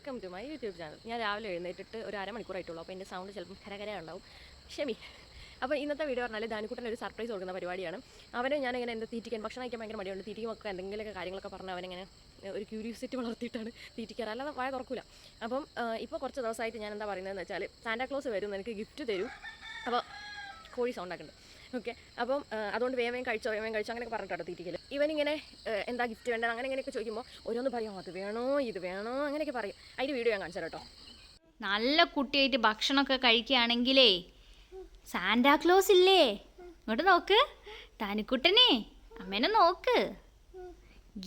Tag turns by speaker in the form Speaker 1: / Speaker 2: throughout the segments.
Speaker 1: Welcome to my YouTube channel. ഞാൻ രാവിലെ എഴുന്നേറ്റിട്ട് ഒരു അരമണിക്കൂറായിട്ടുള്ളൂ, അപ്പോൾ എൻ്റെ സൗണ്ട് ചിലപ്പം കരകര ഉണ്ടാവും, ക്ഷമി. അപ്പോൾ ഇന്നത്തെ വീഡിയോ പറഞ്ഞാൽ ദാനിക്കുട്ടൻ ഒരു സർപ്രൈസ് കൊടുക്കുന്ന പരിപാടിയാണ്. അവനെ ഞാനിങ്ങനെ എൻ്റെ തീറ്റിക്കാൻ ഭക്ഷണം കഴിക്കാൻ ഭയങ്കര മടിയുണ്ട്. തീറ്റിക്കുമൊക്കെ എന്തെങ്കിലുമൊക്കെ കാര്യങ്ങളൊക്കെ പറഞ്ഞ് അവനിങ്ങനെ ഒരു ക്യൂരിയോസിറ്റി വളർത്തിയിട്ടാണ് തീറ്റിക്കാറ്, അല്ലാതെ വായ തുറക്കില്ല. അപ്പം ഇപ്പോൾ കുറച്ച് ദിവസമായിട്ട് ഞാൻ എന്താ പറയുന്നതെന്ന് വെച്ചാൽ സാന്റാക്ലോസ് വരും, എനിക്ക് ഗിഫ്റ്റ് തരും. അപ്പോൾ കോഴി സൗണ്ടാക്കുന്നുണ്ട്, ഓക്കെ. അപ്പം അതുകൊണ്ട് വേഗം കഴിച്ചോ അങ്ങനെയൊക്കെ പറഞ്ഞിട്ടോ തീറ്റിക്കൽ. ഇവനിങ്ങനെ എന്താ ഗിഫ്റ്റ് വേണ്ടത് അങ്ങനെ ഇങ്ങനെയൊക്കെ ചോദിക്കുമ്പോൾ ഓരോന്ന് പറയും, അത് വേണോ ഇത് വേണോ അങ്ങനെയൊക്കെ പറയും. അതിൻ്റെ വീഡിയോ ഞാൻ കാണിച്ചു കേട്ടോ.
Speaker 2: നല്ല കുട്ടിയായിട്ട് ഭക്ഷണമൊക്കെ കഴിക്കുകയാണെങ്കിലേ സാന്റാക്ലോസ് ഇല്ലേ, ഇങ്ങോട്ട് നോക്ക്, താനിക്കുട്ടനെ അമ്മേനെ നോക്ക്,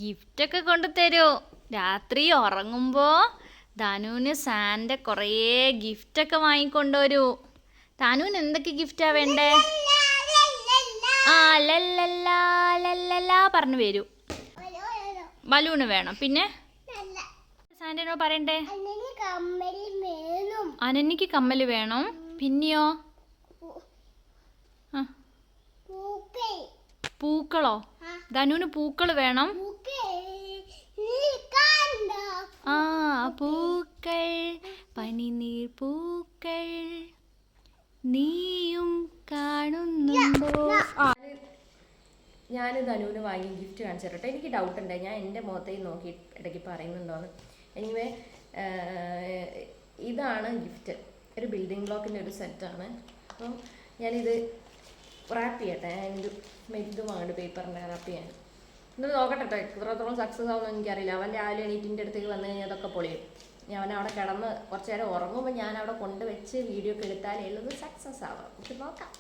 Speaker 2: ഗിഫ്റ്റൊക്കെ കൊണ്ടുതരൂ. രാത്രി ഉറങ്ങുമ്പോൾ ധനുവിന് സാന്റ കുറേ ഗിഫ്റ്റൊക്കെ വാങ്ങിക്കൊണ്ടുവരൂ. താനുവിന് എന്തൊക്കെ ഗിഫ്റ്റാ വേണ്ടേ? ആ ലല്ലല്ലാ പറഞ്ഞു വരൂ. ബലൂണ് വേണം. പിന്നെ സാന്റനോ പറയണ്ടേ? അനന്യക്ക് കമ്മല് വേണം. പിന്നെയോ? പൂക്കളോ? ധനുവിന് പൂക്കൾ വേണം. ആ പൂക്കൾ, പനിനീർ പൂക്കൾ നീയും കാണുന്നുണ്ടോ?
Speaker 1: ഞാൻ ധനുവിന് വാങ്ങി ഗിഫ്റ്റ് കാണിച്ചു തരട്ടെ. എനിക്ക് ഡൗട്ട് ഉണ്ട്, ഞാൻ എൻ്റെ മുഖത്തേക്ക് നോക്കി ഇടയ്ക്ക് പറയുന്നുണ്ടോയെന്ന്. എനിവേ ഇതാണ് ഗിഫ്റ്റ്, ഒരു ബിൽഡിംഗ് ബ്ലോക്കിൻ്റെ ഒരു സെറ്റാണ്. അപ്പം ഞാനിത് റാപ്പ് ചെയ്യട്ടെ. ഞാനിത് മെരുത് വാങ്ങുന്നുണ്ട്, പേപ്പറിൻ്റെ റാപ്പ് ചെയ്യാൻ. ഇന്നത് നോക്കട്ടെ കേട്ടോ, എത്രത്തോളം സക്സസ് ആവുമെന്ന് എനിക്കറിയില്ല. അവൻ രാവിലെ എണീറ്റിൻ്റെ അടുത്തേക്ക് വന്നു കഴിഞ്ഞാൽ അതൊക്കെ പൊളിയും. ഞാൻ അവിടെ കിടന്ന് കുറച്ച് നേരം ഉറങ്ങുമ്പോൾ ഞാൻ അവിടെ കൊണ്ടുവച്ച് വീഡിയോ ഒക്കെ എടുത്താലേ ഉള്ളത് സക്സസ് ആവാം. പക്ഷെ നോക്കാം.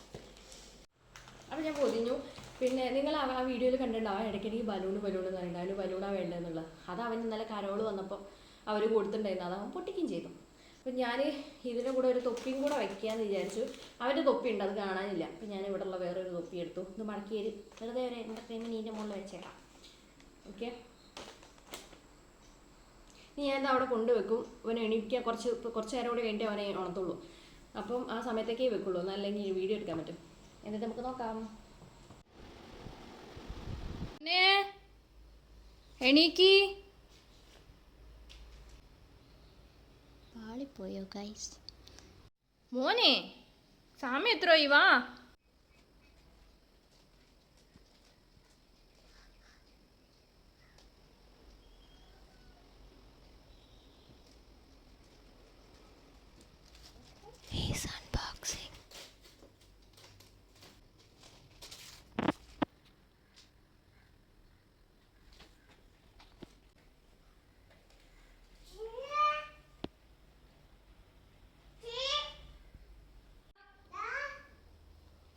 Speaker 1: അപ്പോൾ ഞാൻ പൊതിഞ്ഞു. പിന്നെ നിങ്ങൾ ആ വീഡിയോയിൽ കണ്ടിട്ടുണ്ടാവും ഇടയ്ക്കിടയ്ക്ക് ബലൂണ് പറയുന്നുണ്ട്, അതിന് ബലൂണാണ് വേണ്ടതെന്നുള്ളത്. അത് അവൻ ഇന്നലെ കരോള് വന്നപ്പോൾ അവർ കൊടുത്തിട്ടുണ്ടായിരുന്നു, അത് അവൻ പൊട്ടിക്കുകയും ചെയ്തു. അപ്പം ഞാൻ ഇതിൻ്റെ കൂടെ ഒരു തൊപ്പിയും കൂടെ വയ്ക്കാമെന്ന് വിചാരിച്ചു. അവൻ്റെ തൊപ്പി ഉണ്ട്, അത് കാണാനില്ല. അപ്പം ഞാൻ ഇവിടെ ഉള്ള വേറൊരു തൊപ്പി എടുത്തു. ഇത് മടക്കിയത് വെറുതെ ഒരു എൻ്റർടൈൻമെൻറ്റ് ഇതിൻ്റെ മുകളിൽ വെച്ചേക്കാം, ഓക്കെ. ഇനി ഞാൻ അവിടെ കൊണ്ടുവെക്കും. അവൻ എണീക്കാൻ കുറച്ച് നേരം കൂടി കഴിഞ്ഞിട്ട് അവനെ ഉണർത്തുള്ളൂ. അപ്പം ആ സമയത്തേക്കേ വെക്കുള്ളൂ, എന്നല്ലെങ്കിൽ വീഡിയോ എടുക്കാൻ പറ്റും. എന്നിട്ട് നമുക്ക് നോക്കാം.
Speaker 2: എണീക്കി പാളിപ്പോയോ ഗൈസ്? മോനെ സമയം എത്രയായി? വാ.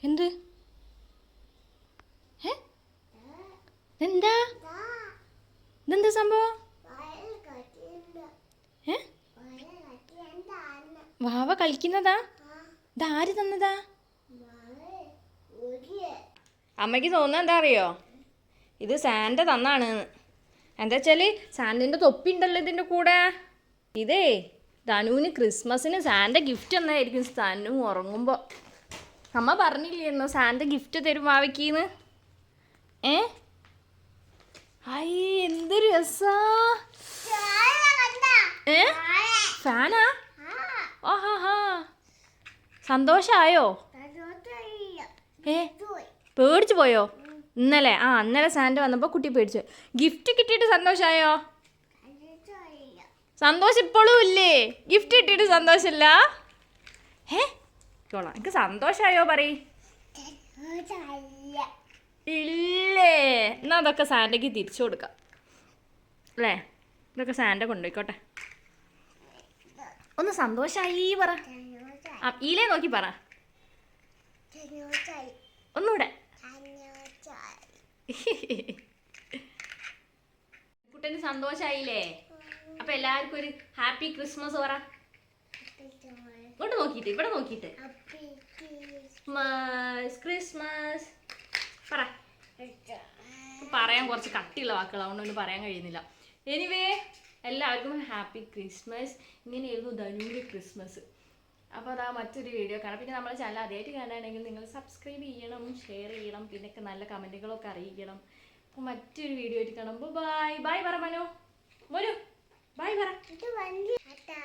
Speaker 2: എന്ത്? എന്താ ഇതെന്താ സംഭവം? വാവ കളിക്കുന്നതാ? ഇതാര് തന്നതാ? അമ്മയ്ക്ക് തോന്നുന്നത് എന്താ അറിയോ, ഇത് സാന്റ തന്നാണ്. എന്താ വെച്ചാൽ സാന്റൻ്റെ തൊപ്പി ഉണ്ടല്ലോ ഇതിൻ്റെ കൂടെ. ഇതേ ധനുവിന് ക്രിസ്മസിന് സാന്റ ഗിഫ്റ്റ് തന്നായിരിക്കും. ധനു ഉറങ്ങുമ്പോൾ അമ്മ പറഞ്ഞില്ലായിരുന്നോ സാന്റ ഗിഫ്റ്റ് തരും വാവയ്ക്കീന്ന്? ഐ എന്തൊരു രസാ! ഫാനാ? ഓഹാ, സന്തോഷായോ? പേടിച്ചു പോയോ? ഇന്നലെ സാന്റ വന്നപ്പോൾ കുട്ടി പേടിച്ചു. ഗിഫ്റ്റ് കിട്ടിയിട്ട് സന്തോഷമായോ? സന്തോഷം ഇപ്പോഴും ഇല്ലേ? ഗിഫ്റ്റ് കിട്ടിയിട്ട് സന്തോഷമില്ല? എനിക്ക് സന്തോഷമായോ പറയ്. ഇല്ലേ? എന്നാ അതൊക്കെ സാന്റയ്ക്ക് തിരിച്ചു കൊടുക്കാം അല്ലേ? ഇതൊക്കെ സാന്റ കൊണ്ടുപോയിക്കോട്ടെ. ഒന്ന് സന്തോഷായി പറ. ഈലേ നോക്കി പറ ഒന്നുകൂടെ. കുട്ടന് സന്തോഷായില്ലേ? അപ്പൊ എല്ലാവർക്കും ഒരു ഹാപ്പി ക്രിസ്മസ് പറ. ഇങ്ങോട്ട് നോക്കിയിട്ട്, ഇവിടെ നോക്കിയിട്ട് ക്രിസ്മസ് പറ. പറയാൻ കുറച്ച് കട്ടിയുള്ള വാക്കുകൾ, അതുകൊണ്ടൊന്നും പറയാൻ കഴിയുന്നില്ല. എനിവേ എല്ലാവർക്കും ഹാപ്പി ക്രിസ്മസ്. ഇങ്ങനെയായിരുന്നു ധനുവിൻ്റെ ക്രിസ്മസ്. അപ്പോൾ അതാ മറ്റൊരു വീഡിയോ കാണാം. പിന്നെ നമ്മുടെ ചാനൽ ആദ്യമായിട്ട് കാണുകയാണെങ്കിൽ നിങ്ങൾ സബ്സ്ക്രൈബ് ചെയ്യണം, ഷെയർ ചെയ്യണം, പിന്നൊക്കെ നല്ല കമൻറ്റുകളൊക്കെ അറിയിക്കണം. അപ്പോൾ മറ്റൊരു വീഡിയോ ആയിട്ട് കാണുമ്പോൾ ബൈ പറ. മനു ബൈ പറ.
Speaker 3: ഇത് വണ്ടി ആട്ടാ